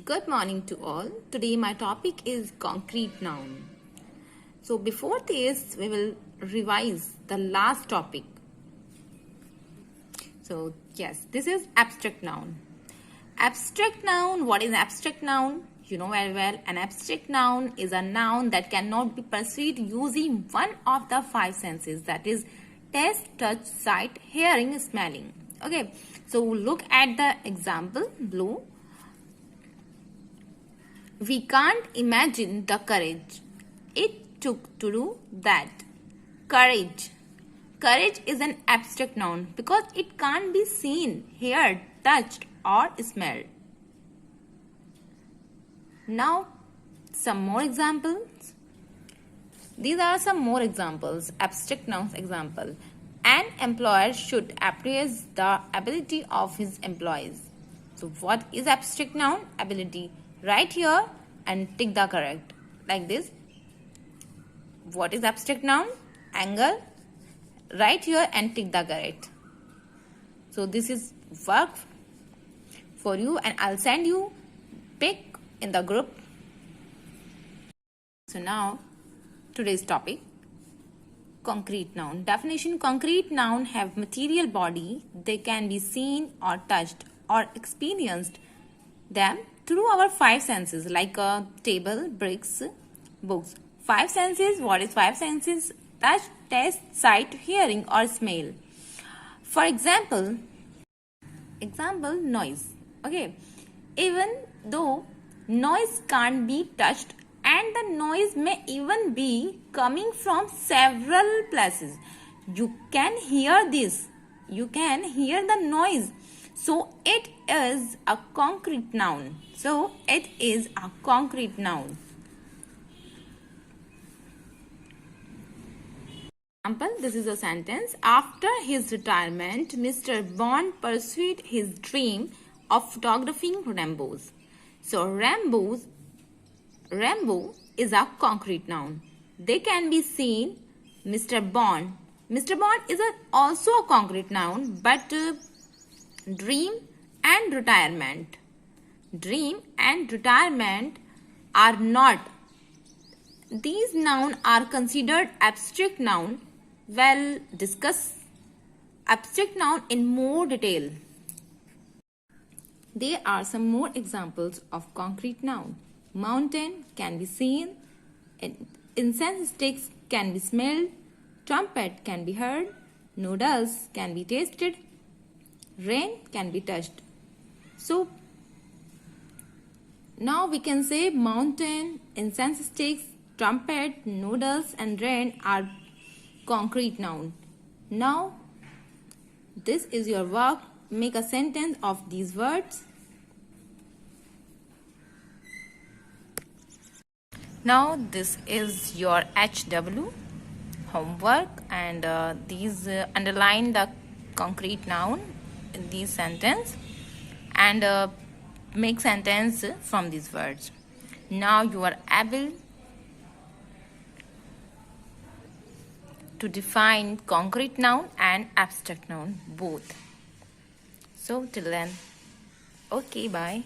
Good morning to all. Today my topic is concrete noun. So before this we will revise the last topic. So yes, this is abstract noun. Abstract noun, what is abstract noun? You know very well, an abstract noun is a noun that cannot be perceived using one of the five senses, that is taste, touch, sight, hearing, smelling. Okay, so look at the example below. We can't imagine the courage it took to do that. Courage. Courage is an abstract noun because it can't be seen, heard, touched or smelled. Now, some more examples. These are some more examples. Abstract nouns example. An employer should appraise the ability of his employees. So, what is abstract noun? Ability. Write here and tick the correct. Like this. What is abstract noun? Angle. Write here and tick the correct. So, this is work for you and I'll send you pic in the group. So now today's topic, concrete noun. Definition: concrete noun have material body. They can be seen or touched or experienced them through our five senses like a table, bricks, books. Five senses. What is five senses? Touch, taste, sight, hearing or smell. For example, noise. Okay, even though noise can't be touched and the noise may even be coming from several places, you can hear this. You can hear the noise. So it is a concrete noun. Example, this is a sentence. After his retirement, Mr. Bond pursued his dream of photographing rainbows. So rainbow is a concrete noun. They can be seen. Mr. Bond is also a concrete noun, but dream and retirement are not. These nouns are considered abstract noun. We'll discuss abstract noun in more detail. There are some more examples of concrete noun. Mountain can be seen, incense sticks can be smelled, trumpet can be heard, noodles can be tasted, rain can be touched. So now we can say mountain, incense sticks, trumpet, noodles and rain are concrete noun. Now this is your work. Make a sentence of these words. Now this is your HW homework and these underline the concrete noun in this sentence and make sentence from these words. Now you are able to define concrete noun and abstract noun both. So till then, okay, bye.